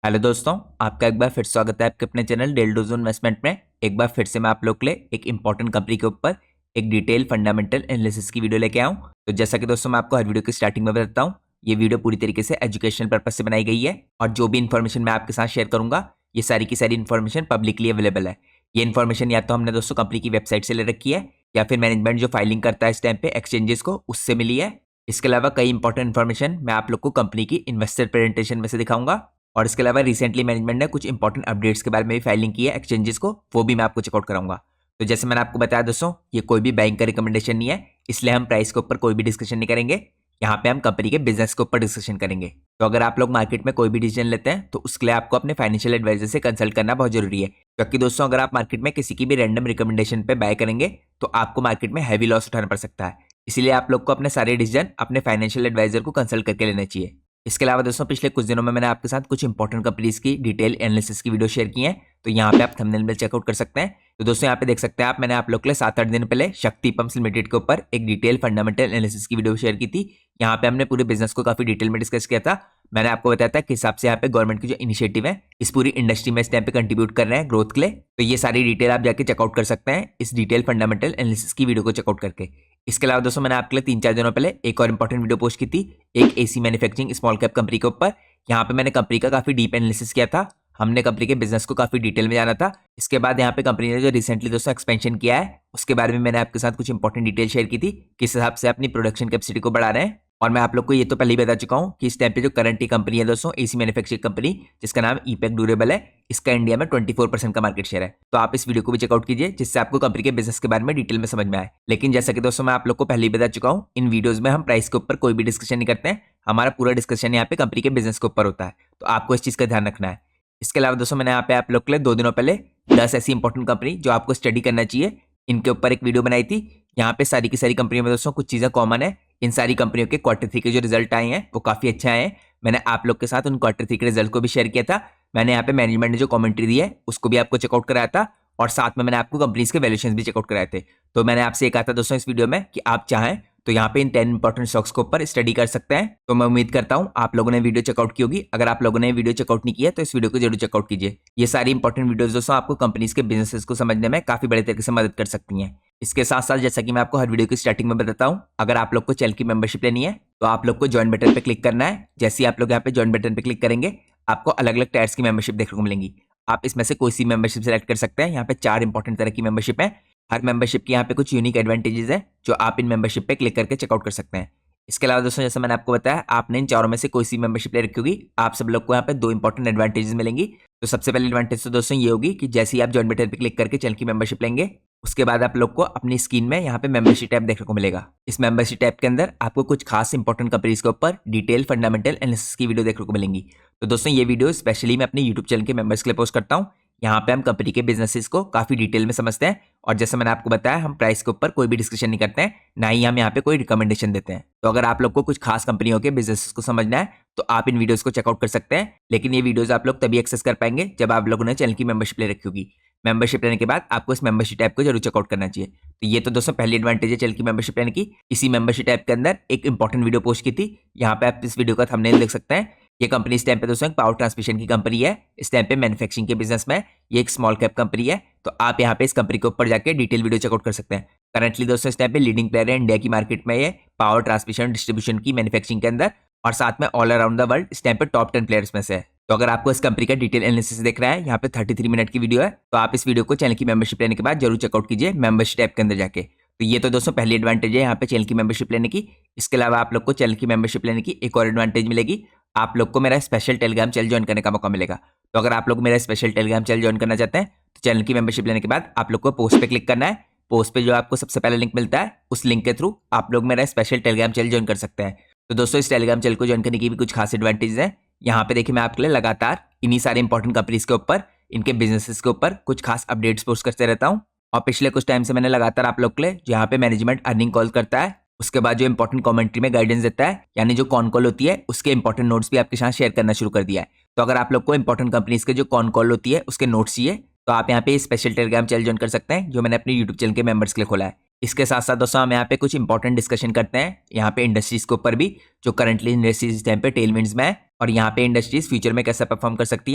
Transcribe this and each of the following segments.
Hello दोस्तों, आपका एक बार फिर स्वागत है आपके अपने चैनल डेल डोजो इन्वेस्टमेंट में। एक बार फिर से मैं आप लोग के लिए एक इंपॉर्टेंट कंपनी के ऊपर एक डिटेल फंडामेंटल एनालिसिस की वीडियो लेके आऊँ। तो जैसा कि दोस्तों मैं आपको हर वीडियो की स्टार्टिंग में बताता हूँ, ये वीडियो पूरी तरीके से एजुकेशनल पर्पज से बनाई गई है और जो भी इन्फॉर्मेशन मैं आपके साथ शेयर करूंगा ये सारी की सारी इन्फॉर्मेशन पब्लिकली अवेलेबल है। ये इन्फॉर्मेशन या तो हमने दोस्तों कंपनी की वेबसाइट से ले रखी है या फिर मैनेजमेंट जो फाइलिंग करता है इस टाइम पे एक्सचेंजेस को उससे मिली है। इसके अलावा कई इंपॉर्टेंट इन्फॉर्मेशन मैं आप लोग को कंपनी की इन्वेस्टर प्रेजेंटेशन में से दिखाऊंगा और इसके अलावा रिसेंटली मैनेजमेंट ने कुछ इंपॉर्टेंट अपडेट्स के बारे में भी फाइलिंग की है एक्सचेंजेस को, वो भी मैं आपको चेकआउट कराऊंगा। तो जैसे मैंने आपको बताया दोस्तों, ये कोई भी बैंक का रिकमेंडेशन नहीं है, इसलिए हम प्राइस के ऊपर कोई भी डिस्कशन नहीं करेंगे। यहाँ पे हम कंपनी के बिजनेस के ऊपर डिस्कशन करेंगे। तो अगर आप लोग मार्केट में कोई भी डिसीजन लेते हैं तो उसके लिए आपको अपने फाइनेंशियल एडवाइजर से कंसल्ट करना बहुत जरूरी है, क्योंकि दोस्तों अगर आप मार्केट में किसी की भी रैंडम रिकमेंडेशन पे बाय करेंगे तो आपको मार्केट में हैवी लॉस उठाना पड़ सकता है। इसलिए आप लोग को अपने सारे डिसीजन अपने फाइनेंशियल एडवाइजर को कंसल्ट करके लेना चाहिए। इसके अलावा दोस्तों पिछले कुछ दिनों में मैंने आपके साथ कुछ इंपॉर्टेंट कंपनीज की डिटेल एनालिसिस की वीडियो शेयर की है, तो यहाँ पे आप थंबनेल में चेकआउट कर सकते हैं। तो दोस्तों यहाँ पे देख सकते हैं आप, मैंने आप लोग के लिए 7-8 दिन पहले शक्ति पंप्स लिमिटेड के ऊपर एक डिटेल फंडामेंटल एनालिसिस की वीडियो शेयर की थी। यहाँ पे हमने पूरे बिजनेस को काफी डिटेल में डिस्कस किया था। मैंने आपको बताया था किस हिसाब से यहाँ पे गवर्नमेंट की जो इनिशिएटिव है इस पूरी इंडस्ट्री में इस टाइम पे कंट्रीब्यूट कर रहे हैं ग्रोथ के लिए। तो ये सारी डिटेल आप जाके चेकआउट कर सकते हैं इस डिटेल फंडामेंटल एनालिसिस की वीडियो को चेकआउट करके। इसके अलावा दोस्तों मैंने आपके लिए 3-4 दिनों पहले एक और इंपॉर्टेंट वीडियो पोस्ट की थी, एक AC manufacturing small cap company के ऊपर। यहाँ पे मैंने कंपनी का काफी डीप एनालिसिस किया था, हमने कंपनी के बिजनेस को काफी डिटेल में जाना था। इसके बाद यहाँ पे कंपनी ने जो रिसेंटली दोस्तों एक्सपेंशन किया है उसके बारे में मैंने आपके साथ कुछ इंपॉर्टेंट डिटेल शेयर की थी, किस हिसाब से अपनी प्रोडक्शन कैपेसिटी को बढ़ा रहे हैं। और मैं आप लोग को ये तो पहले ही बता चुका हूँ कि इस टाइम पे जो करंट कंपनी है दोस्तों एसी मैन्युफैक्चरिंग कंपनी जिसका नाम ईपैक ड्यूरेबल है, इसका इंडिया में 24% का मार्केट शेयर है। तो आप इस वीडियो को भी चेकआउट कीजिए जिससे आपको कंपनी के बिजनेस के बारे में डिटेल में समझ में आए। लेकिन जैसा कि दोस्तों मैं आप लोग को पहले ही बता चुका हूँ, इन वीडियोज में हम प्राइस के ऊपर कोई भी डिस्कशन नहीं करते हैं, हमारा पूरा डिस्कशन यहाँ पे कंपनी के बिजनेस के ऊपर होता है। तो आपको इस चीज का ध्यान रखना है। इसके अलावा दोस्तों मैंने यहाँ पे आप लोग के लिए 2 दिनों पहले 10 ऐसी इंपॉर्टेंट कंपनी जो आपको स्टडी करना चाहिए इनके ऊपर एक वीडियो बनाई थी। यहाँ पे सारी की सारी कंपनियों में दोस्तों कुछ चीजें कॉमन है। इन सारी कंपनियों के Q3 के जो रिजल्ट आए हैं वो काफी अच्छे आए हैं। मैंने आप लोग के साथ उन Q3 के रिजल्ट को भी शेयर किया था। मैंने यहाँ पे मैनेजमेंट ने जो कमेंट्री दी है उसको भी आपको चेकआउट कराया था और साथ में मैंने आपको कंपनीज के वैल्यूएशंस भी चेकआउट कराए थे। तो मैंने आपसे ये कहा था दोस्तों इस वीडियो में कि आप चाहें तो यहाँ पे इन 10 इंपॉर्टेंट स्टॉक्स के ऊपर स्टडी कर सकते हैं। तो मैं उम्मीद करता हूँ आप लोगों ने वीडियो चेकआउट की होगी। अगर आप लोगों ने वीडियो चेकआउट नहीं किया तो इस वीडियो को जरूर चेकआउट कीजिए। ये सारी इंपॉर्टेंट वीडियोस दोस्तों आपको कंपनीज के बिजनेसेस को समझने में काफी बड़े तरीके से मदद कर सकती हैं। इसके साथ साथ जैसा कि मैं आपको हर वीडियो की स्टार्टिंग में बताता हूँ, अगर आप लोग को चैनल की मेंबरशिप लेनी है तो आप लोग को ज्वाइन बटन पे क्लिक करना है। जैसे ही आप लोग यहाँ पे ज्वाइन बटन पे क्लिक करेंगे आपको अलग अलग टायर्स की मेंबरशिप देखने को मिलेंगी। आप इसमें से कोई सी मेंबरशिप सेलेक्ट कर सकते हैं। यहाँ पे 4 इंपॉर्टेंट तरह की मेंबरशिप है। हर मेंबरशिप की यहाँ पे कुछ यूनिक एडवांटेजेस है जो आप इन मेंबरशिप पे क्लिक करके चेकआउट कर सकते हैं। इसके अलावा दोस्तों जैसे मैंने आपको बताया, आपने इन चारों में से कोई सी मेंबरशिप ले रखी होगी, आप सब लोग को यहाँ पे 2 इंपॉर्टेंट एडवांटेजेस मिलेंगी। तो सबसे पहले एडवांटेज तो दोस्तों ये होगी कि जैसे ही आप ज्वाइन बटन पे क्लिक करके चैनल की मेंबरशिप लेंगे उसके बाद आप लोग को अपनी स्क्रीन में यहाँ पे मेंबरशिप टैब देखने को मिलेगा। इस मेंबरशिप टैब के अंदर आपको कुछ खास इंपॉर्टेंट कंपनीज के ऊपर डिटेल फंडामेंटल एनालिसिस की वीडियो देखने को मिलेंगी। तो दोस्तों ये वीडियो स्पेशली मैं अपने यूट्यूब चैनल के मेंबर्स के लिए पोस्ट करता हूँ। यहाँ पे हम कंपनी के बिजनेसेस को काफी डिटेल में समझते हैं और जैसे मैंने आपको बताया हम प्राइस के ऊपर कोई भी डिस्कशन नहीं करते हैं, ना ही हम यहाँ पे कोई रिकमेंडेशन देते हैं। तो अगर आप लोग को कुछ खास कंपनियों के बिजनेसेस को समझना है तो आप इन वीडियोस को चेकआउट कर सकते हैं। लेकिन ये वीडियोस आप लोग तभी एक्सेस कर पाएंगे जब आप लोगों ने चैनल की मेंबरशिप ले रखी होगी। मेंबरशिप लेने के बाद आपको इस मेंबरशिप टैब को जरूर चेकआउट करना चाहिए। तो ये तो दोस्तों पहली एडवांटेज है चैनल की मेंबरशिप लेने की। इसी मेंबरशिप टैब के अंदर एक इंपॉर्टेंट वीडियो पोस्ट की थी, यहाँ पे आप इस वीडियो का थंबनेल देख सकते हैं। ये कंपनी इस टाइम पे दोस्तों एक पावर ट्रांसमिशन की कंपनी है, इस टाइम पे मैन्युफैक्चरिंग के बिजनेस में ये एक स्मॉल कैप कंपनी है। तो आप यहाँ पे इस कंपनी के ऊपर जाके डिटेल वीडियो चेकआउट कर सकते हैं। करंटली दोस्तों इस टाइम पे लीडिंग प्लेयर है इंडिया की मार्केट में, ये पावर ट्रांसमिशन डिस्ट्रीब्यूशन की मैन्युफैक्चरिंग के अंदर और साथ में ऑल अराउंड द वर्ल्ड इस टाइम पे टॉप 10 प्लेयर्स में से है। तो अगर आपको इस कंपनी का डिटेल एनालिसिस देख रहा है, यहाँ पे 33 मिनट की वीडियो है, तो आप इस वीडियो को चैनल की मेंबरशिप लेने के बाद जरूर चेकआउट कीजिए मेंबरशिप टैब के अंदर जाके। तो ये तो दोस्तों पहली एडवांटेज है यहाँ पे चैनल की मेंबरशिप लेने की। इसके अलावा आप लोग को चैनल की मेंबरशिप लेने की एक और एडवांटेज मिलेगी, आप लोग को मेरा स्पेशल टेलीग्राम चैनल ज्वाइन करने का मौका मिलेगा। तो अगर आप लोग मेरा स्पेशल टेलीग्राम चैनल ज्वाइन करना चाहते हैं तो चैनल की मेंबरशिप लेने के बाद आप लोग को पोस्ट पे क्लिक करना है। पोस्ट पे जो आपको सबसे पहले लिंक मिलता है उस लिंक के थ्रू आप लोग मेरा स्पेशल टेलीग्राम चैनल ज्वाइन कर सकते हैं। तो दोस्तों इस टेलीग्राम चैनल को ज्वाइन करने की भी कुछ खास एडवांटेज है। यहाँ पे देखिए मैं आपके लिए लगातार इन्हीं सारे इंपॉर्टेंट कंपनीज के ऊपर, इनके बिजनेसेस के ऊपर कुछ खास अपडेट्स पोस्ट करते रहता हूँ। और पिछले कुछ टाइम से मैंने लगातार आप लोग के लिए जहाँ पे मैनेजमेंट अर्निंग कॉल करता है उसके बाद जो इंपॉर्टेंट कमेंट्री में गाइडेंस देता है, यानी जो कॉन कॉल होती है उसके इंपॉर्टेंट नोट्स भी आपके साथ शेयर करना शुरू कर दिया है। तो अगर आप लोग को इंपॉर्टेंट कंपनीज के जो कॉन कॉल होती है उसके नोट्स चाहिए तो आप यहाँ पे स्पेशल टेलीग्राम चैनल ज्वाइन कर सकते हैं जो मैंने अपने यूट्यूब चैनल के मेंबर्स के लिए खोला है। इसके साथ साथ दोस्तों हम यहाँ पे कुछ इंपॉर्टेंट डिस्कशन करते हैं यहाँ पे इंडस्ट्रीज के ऊपर भी, जो करंटली इंडस्ट्रीज इस टाइम पे टेलविंड्स में है। और यहाँ पे इंडस्ट्रीज फ्यूचर में कैसा परफॉर्म कर सकती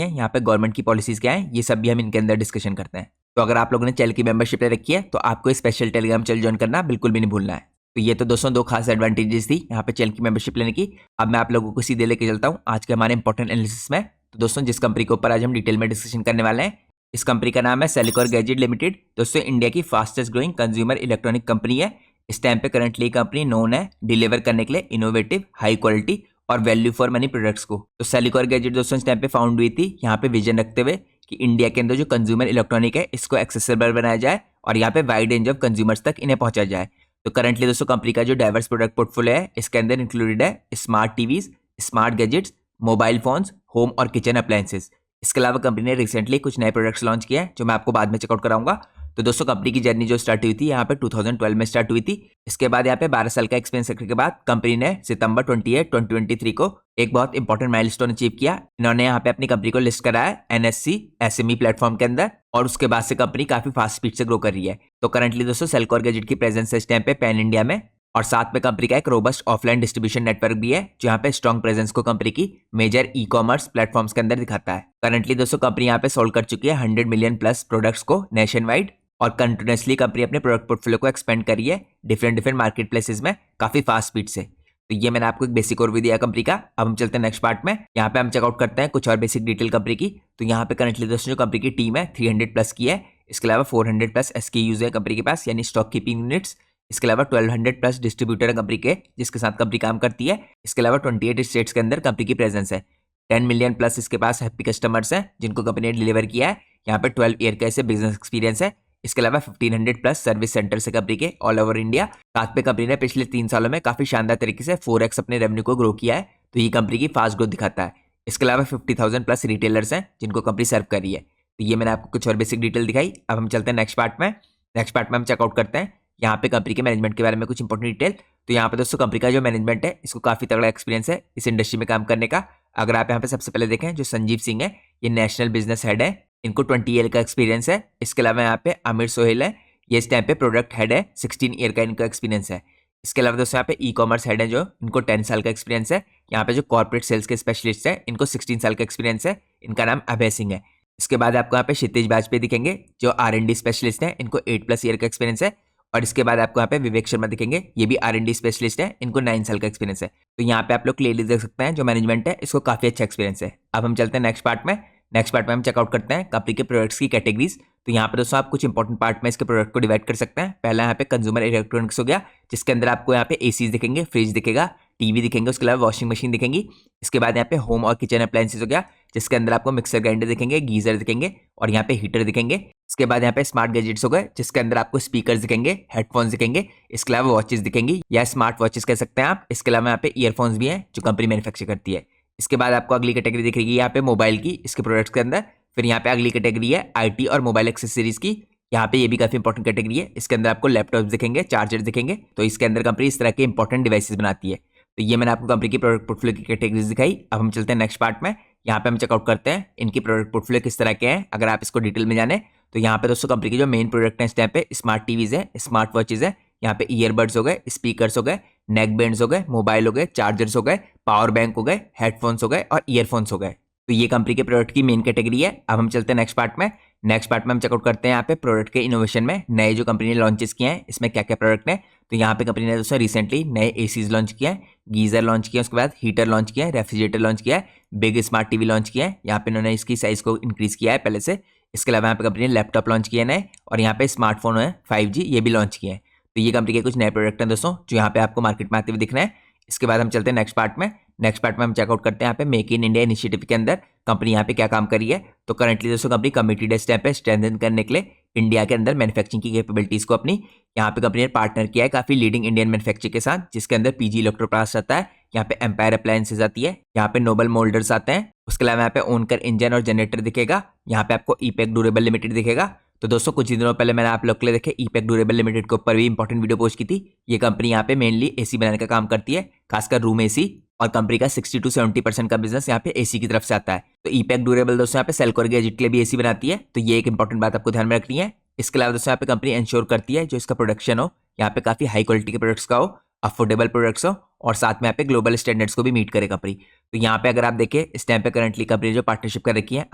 हैं, यहाँ पे गवर्नमेंट की पॉलिसीज क्या है, ये सब भी हम इनके अंदर डिस्कशन करते हैं। तो अगर आप लोगों ने चैनल की मेंबरशिप ले रखी है तो आपको स्पेशल टेलीग्राम चैनल ज्वाइन करना बिल्कुल भी नहीं भूलना है। तो ये तो दोस्तों दो खास एडवांटेजेस थी यहाँ पे चैनल की मेंबरशिप लेने की। अब मैं आप लोगों को सीधे लेके चलता हूँ आज के हमारे इंपॉर्टेंट एनालिसिस में। तो दोस्तों जिस कंपनी के ऊपर आज हम डिटेल में डिस्कशन करने वाले हैं, इस कंपनी का नाम है सेलिकॉर गैजेट लिमिटेड। दोस्तों इंडिया की fastest growing consumer electronic company है। इस टाइम पे करंटली कंपनी नोन है डिलीवर करने के लिए इनोवेटिव, हाई क्वालिटी और वैल्यू फॉर मनी प्रोडक्ट्स को। तो सेलिकॉर गैजेट दोस्तों इस टाइम पे फाउंड हुई थी यहाँ पे विजन रखते हुए कि इंडिया के अंदर जो कंज्यूमर इलेक्ट्रॉनिक है इसको एक्सेसिबल बनाया जाए और यहाँ पे वाइड रेंज ऑफ कंज्यूमर्स तक इन्हें पहुंचा जाए। तो करंटली दोस्तों कंपनी का जो डाइवर्स प्रोडक्ट पोर्टफोलियो है इसके अंदर इंक्लूडेड है smart TVs, smart gadgets, mobile phones, home और किचन अप्लायंसेस। इसके अलावा कंपनी ने रिसेंटली कुछ नए प्रोडक्ट्स लॉन्च किए हैं जो मैं आपको बाद में चेकआउट कराऊंगा। तो दोस्तों कंपनी की जर्नी जो स्टार्ट हुई थी यहाँ पे 2012 में स्टार्ट हुई थी। इसके बाद यहाँ पे 12 साल का एक्सपीरियंस रखने के बाद कंपनी ने सितंबर 28, 2023 को एक बहुत इंपॉर्टेंट माइलस्टोन अचीव किया। इन्होंने यहाँ पे अपनी कंपनी को लिस्ट कराया NSE SME प्लेटफॉर्म के अंदर और उसके बाद से कंपनी काफी फास्ट स्पीड से ग्रो कर रही है। तो करंटली दोस्तों सेलिकॉर गैजेट की प्रेजेंस है इस टाइम पे पैन इंडिया में और साथ में कंपनी का एक रोबस्ट ऑफलाइन डिस्ट्रीब्यूशन नेटवर्क भी है जो यहाँ पे स्ट्रॉन्ग प्रेजेंस को कंपनी की मेजर ई-कॉमर्स प्लेटफॉर्म्स के अंदर दिखाता है। करंटली दोस्तों कंपनी यहाँ पे सोल्ड कर चुकी है 100 मिलियन प्लस प्रोडक्ट्स को नेशन वाइड और कंटिन्यूसली कंपनी अपने प्रोडक्ट पोर्टफोलियो को एक्सपेंड करी है डिफरेंट मार्केट प्लेसेस में काफी फास्ट स्पीड से। तो ये मैंने आपको एक बेसिक ओवरव्यू दिया कंपनी का। अब हम चलते हैं नेक्स्ट पार्ट में। यहाँ पे हम चेकआउट करते हैं कुछ और बेसिक डिटेल कंपनी की। तो यहाँ पे करंटली दोस्तों जो कंपनी की टीम है 300 प्लस की है। इसके अलावा 400 प्लस SKUs है कंपनी के पास यानी स्टॉक कीपिंग यूनिट्स। इसके अलावा 1200 प्लस डिस्ट्रीब्यूटर है कंपनी के जिसके साथ कंपनी काम करती है। इसके अलावा 28 स्टेट्स के अंदर कंपनी की प्रेजेंस है। 10 मिलियन प्लस इसके पास हैप्पी कस्टमर्स हैं जिनको कंपनी ने डिलीवर किया है। यहाँ पे 12 ईयर का ऐसे बिजनेस एक्सपीरियंस है। इसके अलावा 1500 प्लस सर्विस सेंटर से कंपनी के ऑल ओवर इंडिया। साथ में कंपनी ने पिछले 3 सालों में काफी शानदार तरीके से 4x अपने रेवेन्यू को ग्रो किया है। तो ये कंपनी की फास्ट ग्रोथ दिखाता है। इसके अलावा 50,000 प्लस रिटेलर्स हैं जिनको कंपनी सर्व कर रही है। तो ये मैंने आपको कुछ और बेसिक डिटेल दिखाई। अब हम चलते हैं नेक्स्ट पार्ट में। नेक्स्ट पार्ट में हम चेकआउट करते हैं यहाँ पे कंपनी के मैनेजमेंट के बारे में कुछ इंपॉर्टेंट डिटेल। तो यहाँ पे दोस्तों कंपनी का जो मैनेजमेंट है इसको काफी तगड़ा एक्सपीरियंस है इस इंडस्ट्री में काम करने का। अगर आप यहाँ पे सबसे पहले देखें जो संजीव सिंह है ये नेशनल बिजनेस हेड है, इनको 20 ईयर का एक्सपीरियंस है। इसके अलावा यहाँ पे आमिर सोहेल है, ये इस टाइम पे प्रोडक्ट हेड है, 16 ईयर का इनका एक्सपीरियंस है। इसके अलावा दोस्तों यहाँ पे ई-कॉमर्स हेड है जो इनको 10 साल का एक्सपीरियंस है। यहाँ पे जो कॉर्पोरेट सेल्स के स्पेशलिस्ट है इनको 16 साल का एक्सपीरियंस है, इनका नाम अभय सिंह है। इसके बाद आपको यहाँ पे क्षितिज वाजपेयी दिखेंगे जो R&D स्पेशलिस्ट है, इनको 8+ ईयर का एक्सपीरियंस है। और इसके बाद आपको यहाँ पे विवेक शर्मा दिखेंगे, ये भी R&D स्पेशलिस्ट है, इनको 9 साल का एक्सपीरियंस है। तो यहाँ पे आप लोग क्लियरली देख सकते हैं जो मैनेजमेंट है इसको काफी अच्छा एक्सपीरियंस है। अब हम चलते हैं नेक्स्ट पार्ट में। नेक्स्ट पार्ट में हम चेकआउट करते हैं कंपनी के प्रोडक्ट्स की कैटेगरीज। तो यहाँ पे दोस्तों आप कुछ इंपॉर्टेंट पार्ट में इसके प्रोडक्ट को डिवाइड कर सकते हैं। पहला यहाँ पे कंज्यूमर इलेक्ट्रॉनिक्स हो गया जिसके अंदर आपको यहाँ पे एसीज दिखेंगे, फ्रिज दिखेगा, टीवी दिखेंगे, उसके अलावा वॉशिंग मशीन दिखेंगी। इसके बाद यहाँ पे होम और किचन अप्लायंसेस हो गया जिसके अंदर आपको मिक्सर ग्राइंडर दिखेंगे, गीजर दिखेंगे और यहाँ पे हीटर दिखेंगे। इसके बाद यहाँ पे स्मार्ट गैजेट्स हो गए जिसके अंदर आपको स्पीकर्स दिखेंगे, हेडफोन्स दिखेंगे, इसके अलावा वॉचेस दिखेंगी या स्मार्ट वॉचेस कह सकते हैं आप। इसके अलावा यहाँ पे ईयरफोन्स भी हैं जो कंपनी मैन्युफैक्चर करती है। इसके बाद आपको अगली कैटेगरी दिखेगी यहाँ पे मोबाइल की इसके प्रोडक्ट्स के अंदर। फिर यहाँ पे अगली कैटेगरी है IT और मोबाइल एक्सेसरीज की। यहाँ पे ये भी काफी इंपॉर्टेंट कैटेगरी है। इसके अंदर आपको लैपटॉप दिखेंगे, चार्जर दिखेंगे। तो इसके अंदर कंपनी इस तरह के इंपॉर्टेंट डिवाइसेस बनाती है। तो ये मैंने आपको कंपनी की प्रोडक्ट पोर्टफोलियो की कैटेगरीज दिखाई। अब हम चलते हैं नेक्स्ट पार्ट में। यहाँ पे हम चेकआउट करते हैं इनकी प्रोडक्ट पोर्टफोलियो किस तरह के हैं। अगर आप इसको डिटेल में जाने तो यहाँ पे दोस्तों कंपनी की जो मेन प्रोडक्ट है इस टाइम पे स्मार्ट टीवीज है, स्मार्ट वॉचेज है, यहाँ पे ईयरबड्स हो गए, स्पीकर्स हो गए, नेक बैंड्स हो गए, मोबाइल हो गए, चार्जर्स हो गए, पावर बैंक हो गए, हेडफोन्स हो गए और ईयरफोन्स हो गए। तो ये कंपनी के प्रोडक्ट की मेन कैटेगरी है। अब हम चलते हैं नेक्स्ट पार्ट में। नेक्स्ट पार्ट में हम चेकआउट करते हैं यहाँ पे प्रोडक्ट के इनोवेशन में नए जो कंपनी ने लॉन्चेस किए हैं इसमें क्या क्या प्रोडक्ट है। तो यहाँ पे कंपनी ने दोस्तों रिसेंटली नए एसीज लॉन्च किया है, गीजर लॉन्च किया है, उसके बाद हीटर लॉन्च किया है, रेफ्रिजरेटर लॉन्च किया है, बिग स्मार्ट टीवी लॉन्च किया है। यहाँ पे इन्होंने इसकी साइज को इंक्रीज किया है पहले से। इसके अलावा यहाँ पे कंपनी ने लैपटॉप लॉन्च किया है नए और यहाँ पे स्मार्टफोन है 5G ये भी लॉन्च किए हैं। तो ये कंपनी के कुछ नए प्रोडक्ट हैं दोस्तों जो यहाँ पे आपको मार्केट में आते हुए दिख रहे हैं। इसके बाद हम चलते हैं नेक्स्ट पार्ट में। नेक्स्ट पार्ट में हम चेकआउट करते हैं यहाँ पे मेक इन इंडिया इनिशिएटिव के अंदर कंपनी यहाँ पे क्या काम करी है। तो करंटली दोस्तों कंपनी कमिटेड है इस टाइम पे स्ट्रेंथन करने के लिए इंडिया के अंदर मैन्युफैक्चरिंग की कैपेबिलिटीज को अपनी। यहाँ पे कंपनी ने पार्टनर किया है काफी लीडिंग इंडियन मैन्युफैक्चर के साथ जिसके अंदर PG इलेक्ट्रोप्लास्ट आता है, यहाँ पे एम्पायर अप्लायंसेज आती है, यहाँ पे नोबल मोल्डर्स आते हैं। उसके अलावा यहाँ पे ओनकर इंजन और जनरेटर दिखेगा, यहाँ पे आपको ईपैक ड्यूरेबल लिमिटेड दिखेगा। तो दोस्तों कुछ दिनों पहले मैंने आप लोग के लिए देखे ईपैक ड्यूरेबल लिमिटेड के ऊपर भी इंपॉर्टेंट वीडियो पोस्ट की थी। ये कंपनी यहाँ पे मेनली एसी बनाने का काम करती है, खासकर रूम एसी, और कंपनी का 60 to 70% का बिजनेस यहाँ पे एसी की तरफ से आता है। तो ईपैक ड्यूरेबल दोस्तों यहाँ पे सेलिकॉर गैजेट के लिए भी एसी बनाती है। तो ये एक इंपॉर्टेंट बात आपको ध्यान में रखनी है। इसके अलावा दोस्तों यहाँ पे कंपनी इंश्योर करती है जो इसका प्रोडक्शन हो यहाँ पे काफी हाई क्वालिटी के प्रोडक्ट्स का हो अफोर्डेबल प्रोडक्ट्स हो और साथ में यहाँ पे ग्लोबल स्टैंडर्ड्स को भी मीट करे कंपनी। तो यहाँ पे अगर आप देखें इस टाइम पे करंटली कंपनी जो पार्टनरशिप कर रखी है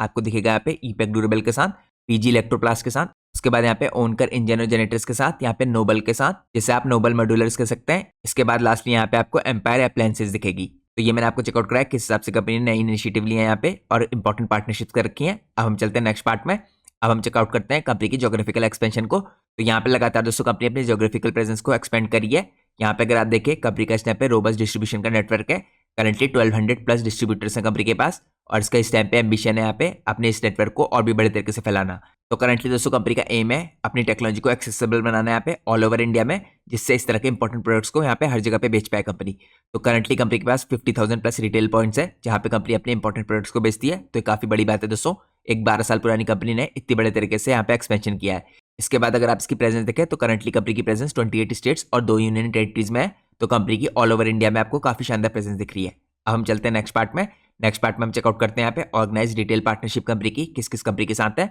आपको दिखेगा यहाँ पे ईपेक ड्यूरेबल के साथ, पीजी इलेक्ट्रोप्लास्ट के साथ, उसके बाद यहाँ पे ओनकर इंजन और जनरेटर्स के साथ, यहाँ पे नोबल के साथ, जैसे आप नोबल मॉड्यूलर्स कह सकते हैं। इसके बाद लास्टली यहाँ पे आपको एम्पायर अप्लायंसेस दिखेगी। तो ये मैंने आपको चेकआउट कराया किस हिसाब से कंपनी ने नई इनिशिएटिव लिया है यहाँ पे और इंपॉर्टेंट पार्टनरशिप कर रखी है। अब हम चलते हैं नेक्स्ट पार्ट में। अब हम चेकआउट करते हैं कंपनी की ज्योग्राफिकल एक्सपेंशन को। तो यहाँ पे लगातार दोस्तों कंपनी अपनी ज्योग्राफिकल प्रेजेंस को एक्सपेंड करी है। यहाँ पे अगर आप देखें कंपनी का इस टाइम पे रोबस्ट डिस्ट्रीब्यूशन का नेटवर्क है। करंटली 1200 प्लस डिस्ट्रीब्यूटर्स हैं कंपनी के पास और इसका इस टाइम पे एम्बिशन है यहाँ पे अपने इस नेटवर्क को और भी बड़े तरीके से फैलाना। तो करंटली दोस्तों कंपनी का एम है अपनी टेक्नोलॉजी को एक्सेसिबल बनाना यहाँ पे ऑल ओवर इंडिया में, जिससे इस तरह के इंपॉर्टेंट प्रोडक्ट्स को यहाँ पे हर जगह पे बेच पाए कंपनी। तो करंटली कंपनी के पास 50,000 प्लस रिटेल पॉइंट्स है जहाँ पे कंपनी अपने इंपॉर्टेंट प्रोडक्ट्स को बेचती है। तो ये काफी बड़ी बात है दोस्तों, एक 12 साल पुरानी कंपनी ने इतनी बड़े तरीके से यहाँ पे एक्सपेंशन किया है। इसके बाद अगर आप इसकी प्रेजेंस देखें तो करंटली कंपनी की प्रेजेंस 28 स्टेट्स और 2 यूनियन टेरिटरीज में है। तो कंपनी की ऑल ओवर इंडिया में आपको काफी शानदार प्रेजेंस दिख रही है। अब हम चलते हैं नेक्स्ट पार्ट में। नेक्स्ट पार्ट में हम चेकआउट करते हैं यहाँ पे ऑर्गेनाइज रिटेल पार्टनरशिप कंपनी की किस किस कंपनी के साथ है।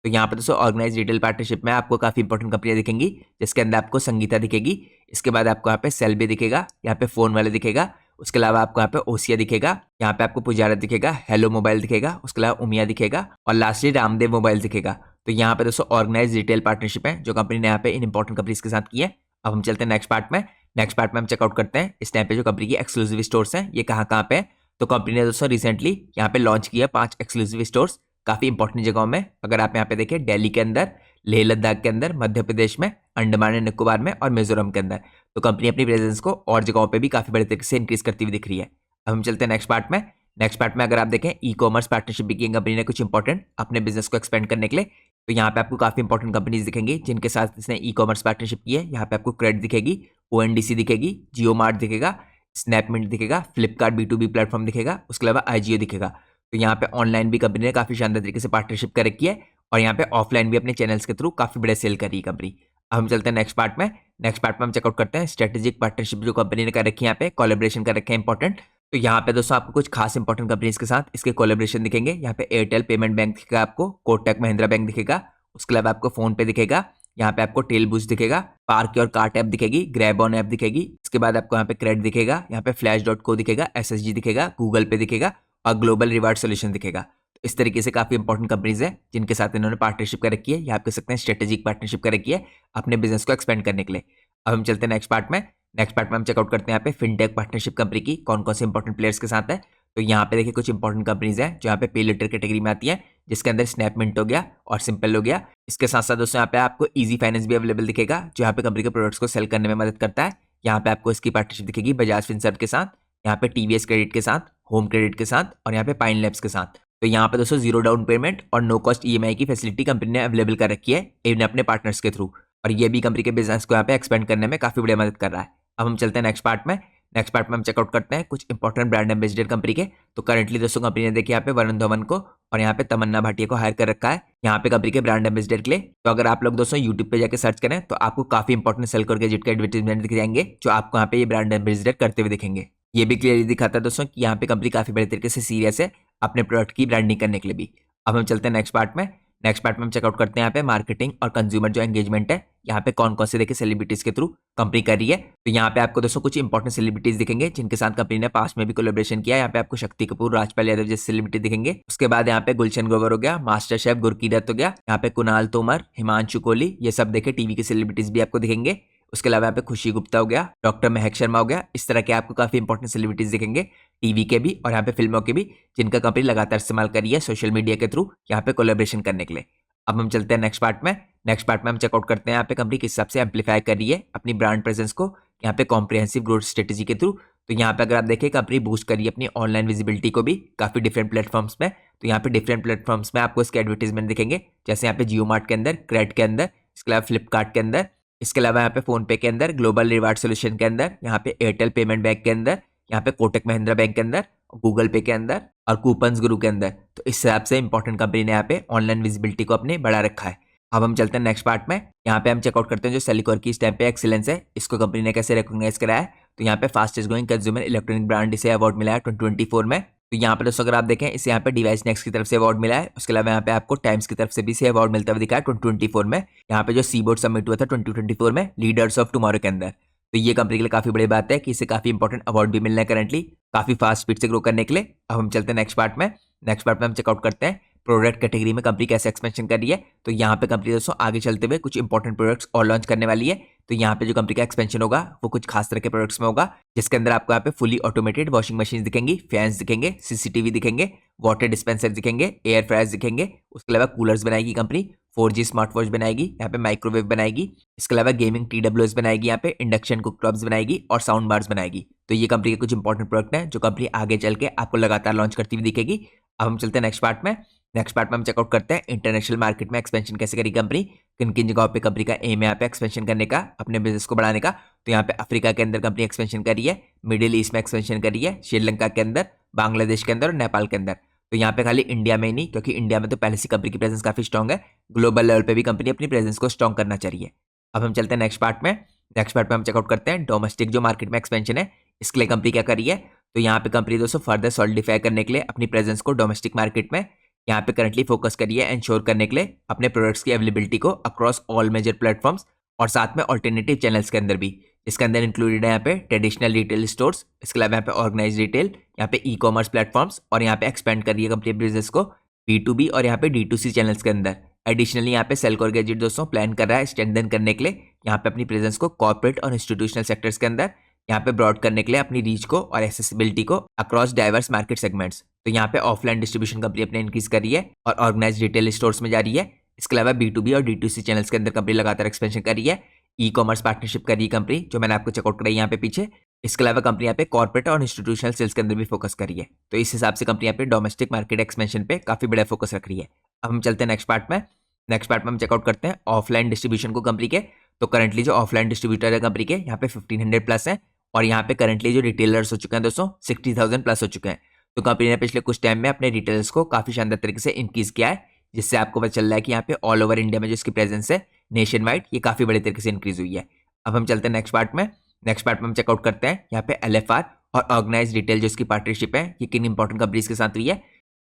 तो यहाँ पे दोस्तों ऑर्गेनाइज रिटेल पार्टनरशिप में आपको काफी इंपॉर्टेंट कंपनियां दिखेंगी, जिसके अंदर आपको संगीता दिखेगी। इसके बाद आपको यहाँ पे सेल्बी दिखेगा, यहाँ पे फोन वाले दिखेगा। उसके अलावा आपको यहाँ पे ओसिया दिखेगा, यहाँ पे आपको पुजारा दिखेगा, हेलो मोबाइल दिखेगा, उसके अलावा उमिया दिखेगा और लास्टली रामदेव मोबाइल दिखेगा। तो यहाँ पे दोस्तों ऑर्गेनाइज रिटेल पार्टनरशिप है जो कंपनी ने यहाँ पे इन इंपॉर्टेंट कंपनीज के साथ की है। अब हम चलते हैं नेक्स्ट पार्ट में। नेक्स्ट पार्ट में हम चेकआउट करते हैं इस टाइम पे जो कंपनी की एक्सक्लूसिव स्टोर्स हैं ये कहाँ पे है। तो कंपनी ने दोस्तों रिसेंटली यहाँ पे लॉन्च किया 5 एक्सक्लूसिव स्टोर्स काफी इंपॉर्टेंट जगहों में। अगर आप यहाँ पे देखें दिल्ली के अंदर, लेह लद्दाख के अंदर, मध्य प्रदेश में, अंडमान एंड निकोबार में और मिजोरम के अंदर। तो कंपनी अपनी प्रेजेंस को और जगहों पे भी काफी बड़े तरीके से इंक्रीज करती हुई दिख रही है। अब हम चलते हैं नेक्स्ट पार्ट में। नेक्स्ट पार्ट में अगर आप देखें ई कॉमर्स पार्टनरशिप भी की कंपनी ने कुछ इंपॉर्टेंट अपने बिजनेस को एक्सपेंड करने के लिए। तो यहाँ पे आपको काफी इंपॉर्टेंट कंपनीज दिखेंगी जिनके साथ इसने ई कॉमर्स पार्टनरशिप की है। यहाँ पे आपको क्रेड दिखेगी, ओएनडीसी दिखेगी, जियो मार्ट दिखेगा, स्नैपमिंट दिखेगा, फ्लिपकार्ट B2B प्लेटफॉर्म दिखेगा, उसके अलावा आईजीओ दिखेगा। तो यहाँ पे ऑनलाइन भी कंपनी ने काफी शानदार तरीके से पार्टनरशिप कर रखी है और यहाँ पे ऑफलाइन भी अपने चैनल्स के थ्रू काफी बड़े सेल कर रही है कंपनी। अब हम चलते हैं नेक्स्ट पार्ट में। नेक्स्ट पार्ट में हम चेकआउट करते हैं स्ट्रेटेजिक पार्टनरशिप जो कंपनी ने कर रखी है, यहाँ पे कोलैबोरेशन कर रखे हैं इंपॉर्टेंट। तो यहाँ पे दोस्तों आपको कुछ खास इंपॉर्टेंट कंपनीज के साथ इसके कोलैबोरेशन दिखेंगे। यहाँ पे एयरटेल पेमेंट बैंक दिखेगा, आपको कोटक महिंद्रा बैंक दिखेगा, उसके अलावा आपको फोन पे दिखेगा, यहाँ पे आपको टेल बूस्ट दिखेगा, पार्क और कार्ट ऐप दिखेगी, ग्रैब ऑन ऐप दिखेगी, इसके बाद आपको यहाँ पे क्रेड दिखेगा, यहाँ पे flash.co दिखेगा, SSG दिखेगा, गूगल पे दिखेगा और ग्लोबल रिवार्ड सोल्यूशन दिखेगा। तो इस तरीके से काफी इंपॉर्टेंट कंपनीज है जिनके साथ इन्होंने पार्टनरशिप कर रखी है, या आप कह सकते हैं स्ट्रेटेजिक पार्टनरशिप कर रखी है अपने बिजनेस को एक्सपेंड करने के लिए। अब हम चलते हैं नेक्स्ट पार्ट में। नेक्स्ट पार्ट में हम चेकआउट करते हैं यहाँ पे फिनटेक पार्टनरशिप कंपनी की कौन कौन से इंपॉर्टेंट प्लेयर्स के साथ है। तो यहाँ पे देखिए कुछ इंपॉर्टेंट कंपनीज हैं जो यहाँ पे पे लेटर कैटेगरी में आती है, जिसके अंदर स्नैपमिंट हो गया और सिंपल हो गया। इसके साथ साथ दोस्तों यहाँ पे आपको इजी फाइनेंस भी अवेलेबल दिखेगा जो यहाँ पे कंपनी के प्रोडक्ट्स को सेल करने में मदद करता है। यहाँ पे आपको इसकी पार्टनरशिप दिखेगी बजाज फिनसर्व के साथ, यहाँ पे टीवीएस क्रेडिट के साथ, होम क्रेडिट के साथ और यहाँ पे पाइन लैब्स के साथ। तो यहाँ पे दोस्तों जीरो डाउन पेमेंट और नो कॉस्ट ईएमआई की फैसिलिटी कंपनी ने अवेलेबल कर रखी है इवन अपने पार्टनर्स के थ्रू, और ये भी कंपनी के बिजनेस को यहाँ पे एक्सपेंड करने में काफी बड़ी मदद कर रहा है। अब हम चलते हैं नेक्स्ट पार्ट में। नेक्स्ट पार्ट में हम चेकआउट करते हैं कुछ इंपॉर्टेंट ब्रांड एम्बेसडर कंपनी के। तो करंटली दोस्तों कंपनी ने देखिए यहाँ पे वरुण धवन को और यहाँ पे तमन्ना भाटिया को हायर कर रखा है यहाँ पे कंपनी के ब्रांड एम्बेसडर के लिए। तो अगर आप लोग दोस्तों यूट्यूब पे जाकर सर्च करें तो आपको काफी इंपॉर्टेंट सेल्कोर गैजेट के एडवर्टाइजमेंट दिख जाएंगे जो आपको यहाँ पे ये ब्रांड एम्बेसडर करते हुए दिखेंगे। ये भी क्लियरली दिखाता है दोस्तों कि यहाँ पे कंपनी काफी बड़े तरीके से सीरियस है अपने प्रोडक्ट की ब्रांडिंग करने के लिए भी। अब हम चलते हैं नेक्स्ट पार्ट में। नेक्स्ट पार्ट में हम चेकआउट करते हैं यहाँ पे मार्केटिंग और कंज्यूमर जो एंगेजमेंट है, यहाँ पे कौन कौन से देखिए सेलिब्रिटीज के थ्रू कंपनी कर रही है। तो यहाँ पे आपको दोस्तों कुछ इंपॉर्टेंट सेलिब्रिटीज दिखेंगे जिनके साथ कंपनी ने पास में भी कोलैबोरेशन किया। यहाँ पे आपको शक्ति कपूर, राजपाल यादव जैसे सेलिब्रिटी दिखेंगे। उसके बाद यहाँ पे गुलशन ग्रोवर हो गया, मास्टर शेफ गुरकीरत हो गया, यहाँ पे कुणाल तोमर, हिमांशु कोहली, ये सब देखे टीवी के सेलिब्रिटीज भी आपको दिखेंगे। उसके अलावा यहाँ पे खुशी गुप्ता हो गया, डॉक्टर महक शर्मा हो गया। इस तरह के आपको काफी इंपॉर्टेंट सेलिब्रिटीज दिखेंगे टीवी के भी और यहाँ पे फिल्मों के भी, जिनका कंपनी लगातार इस्तेमाल कर रही है सोशल मीडिया के थ्रू यहाँ पे कोलैबोरेशन करने के लिए। अब हम चलते हैं नेक्स्ट पार्ट में। नेक्स्ट पार्ट में हम चेकआउट करते हैं यहाँ पे कंपनी किस हिसाब से एम्पलीफाई कर रही है अपनी ब्रांड प्रेजेंस को यहाँ पे कॉम्प्रिहेंसिव ग्रोथ स्ट्रेटेजी के थ्रू। तो यहाँ पे अगर आप देखें कंपनी बूस्ट करी अपनी ऑनलाइन विजिबिलिटी को भी काफी डिफरेंट प्लेटफॉर्म्स में। तो यहाँ पे डिफरेंट प्लेटफॉर्म्स में आपको इसके एडवर्टीजमेंट दिखेंगे, जैसे यहाँ पे जियो मार्ट के अंदर, क्रेड के अंदर, इसके अलावा फ्लिपकार्ट के अंदर, इसके अलावा यहाँ पे फोन पे के अंदर, ग्लोबल रिवार्ड सोल्यूशन के अंदर, यहाँ पे एयरटेल पेमेंट बैंक के अंदर, यहाँ पे कोटक महिंद्रा बैंक के अंदर, गूगल पे के अंदर और कूपन्स गुरु के अंदर। तो इस हिसाब से इंपॉर्टेंट कंपनी ने यहाँ पे ऑनलाइन विजिबिलिटी को अपने बढ़ा रखा है। अब हम चलते हैं नेक्स्ट पार्ट में। यहाँ पे हम चेकआउट करते हैं जो सेलिकॉर की इस टाइम पे एक्सीलेंस है, इसको कंपनी ने कैसे रिकॉग्नाइज कराया है। तो यहाँ पे fastest growing consumer electronic brand इसे अवार्ड मिला है 2024 में। तो यहाँ पे दोस्तों अगर आप देखें इसे यहाँ पे डिवाइस नेक्स्ट की तरफ से अवार्ड मिला है। उसके अलावा यहाँ पे आपको टाइम्स की तरफ से भी इसे अवार्ड मिलता हुआ दिखा है 2024 में। यहाँ पे जो सीबोर्ड समिट हुआ था 2024 में लीडर्स ऑफ टुमारो के अंदर। तो ये कंपनी के लिए काफी बड़ी बात है कि इसे काफी इंपॉर्टेंट अवार्ड भी मिल रहे हैं करंटली काफी फास्ट स्पीड से ग्रो करने के लिए। अब हम चलते हैं नेक्स्ट पार्ट में। नेक्स्ट पार्ट में हम चेकआउट करते हैं प्रोडक्ट कैटेगरी में कंपनी कैसे एक्सपेंशन कर रही है। तो यहाँ पे कंपनी दोस्तों आगे चलते हुए कुछ इंपॉर्टेंट प्रोडक्ट्स और लॉन्च करने वाली है। तो यहाँ पे जो कंपनी का एक्सपेंशन होगा वो कुछ खास तरह के प्रोडक्ट्स में होगा, जिसके अंदर आपको यहाँ पे फुली ऑटोमेटेड वॉशिंग मशीन दिखेंगी, फैंस दिखेंगे, सीसीटीवी दिखेंगे, वाटर डिस्पेंसर दिखेंगे, एयर फ्रायर्स दिखेंगे। उसके अलावा कूलर्स बनाएगी कंपनी, 4G स्मार्ट वॉच बनाएगी, यहाँ पे माइक्रोवेव बनाएगी। इसके अलावा गेमिंग TWS बनाएगी, यहाँ पे इंडक्शन कुक टॉप्स बनाएगी और साउंड बार्स बनाएगी। तो ये कंपनी के कुछ इंपॉर्टेंट प्रोडक्ट हैं जो कंपनी आगे चल के आपको लगातार लॉन्च करती हुई दिखेगी। अब हम चलते हैं नेक्स्ट पार्ट में। नेक्स्ट पार्ट में हम चेकआउट करते हैं इंटरनेशनल मार्केट में एक्सपेंशन कैसे करी कंपनी, किन किन जगहों पे कंपनी का एम है यहाँ पे एक्सपेंशन करने का, अपने बिजनेस को बढ़ाने का। तो यहाँ पे अफ्रीका के अंदर कंपनी एक्सपेंशन करी है, मिडिल ईस्ट में एक्सपेंशन करी है, श्रीलंका के अंदर, बांग्लादेश के अंदर और नेपाल के अंदर। तो यहाँ पे खाली इंडिया में ही नहीं, क्योंकि इंडिया में तो पहले से कंपनी की प्रेजेंस काफी स्ट्रॉग है, ग्लोबल लेवल पे भी कंपनी अपनी प्रेजेंस को स्ट्रॉन्ग करना चाहिए। अब हम चलते हैं नेक्स्ट पार्ट में। नेक्स्ट पार्ट में हम चेकआउट करते हैं डोमेस्टिक जो मार्केट में एक्सपेंशन है इसके लिए कंपनी क्या करी है। तो यहाँ पे कंपनी दोस्तों फर्दर सॉलिडिफाई करने के लिए अपनी प्रेजेंस को डोमेस्टिक मार्केट में यहाँ पे करंटली फोकस करिए एंश्योर करने के लिए अपने प्रोडक्ट्स की अवेलेबिलिटी को अक्रॉस ऑल मेजर प्लेटफॉर्म्स और साथ में ऑल्टरनेटिव चैनल्स के अंदर भी। इसके अंदर इंक्लूडेड है यहाँ पे ट्रेडिशनल रिटेल स्टोर्स, इसके अलावा यहाँ पे ऑर्गेनाइज रिटेल, यहाँ पे ई कॉमर्स प्लेटफॉर्म्स और यहाँ पे एक्सपेंड कर रही है कंपनी बिजनेस को B2B और यहाँ पे D2C चैनल्स के अंदर। एडिशनली यहाँ पे सेल्कोर गैजेट दोस्तों प्लान कर रहा है स्ट्रेंथन करने के लिए यहाँ पे अपनी प्रेजेंस को कॉर्पोरेट और इंस्टीट्यूशनल सेक्टर्स के अंदर यहाँ पे ब्रॉड करने के लिए अपनी रीच को और एक्सेसिबिलिटी को अक्रॉस डाइवर्स मार्केट सेगमेंट्स। तो यहाँ पे ऑफलाइन डिस्ट्रीब्यूशन कंपनी अपने इंक्रीज कर रही है और ऑर्गेनाइज रिटेल स्टोर्स में जा रही है। इसके अलावा B2B और D2C चैनल्स के अंदर कंपनी लगातार एक्सपेंशन कर रही है। ई कॉमर्स पार्टनरशिप कर रही है कंपनी, जो मैंने आपको चेकआउट कराई यहाँ पे पीछे। इसके अलावा कंपनी यहाँ पे कॉर्पोरेट और इंस्टीट्यूशनल सेल्स के अंदर भी फोकस कर रही है। तो इस हिसाब से कंपनी यहाँ पे डोमेस्टिक मार्केट एक्सपेंशन पे काफी बड़ा फोकस रख रही है। अब हम चलते हैं नेक्स्ट पार्ट में। नेक्स्ट पार्ट में हम चेकआउट करते हैं ऑफलाइन डिस्ट्रीब्यूशन को कंपनी के। तो करंटली जो ऑफलाइन डिस्ट्रीब्यूटर है कंपनी के यहाँ पे 1500 प्लस है और यहाँ पे करंटली जो रिटेलर्स हो चुके हैं दोस्तों 60,000 प्लस हो चुके हैं। तो कंपनी ने पिछले कुछ टाइम में अपने रिटेलर्स को काफी शानदार तरीके से इंक्रीज किया है, जिससे आपको पता चल रहा है कि यहाँ पे ऑल ओवर इंडिया में जो इसकी प्रेजेंस है नेशन वाइड ये काफी बड़े तरीके से इंक्रीज हुई है। अब हम चलते हैं नेक्स्ट पार्ट में। नेक्स्ट पार्ट में हम चेकआउट करते हैं यहाँ पे LFR और ऑर्गेनाइज रिटेल जो इसकी पार्टनरशिप है ये किन इंपॉर्टेंट कंपनीज के साथ हुई है।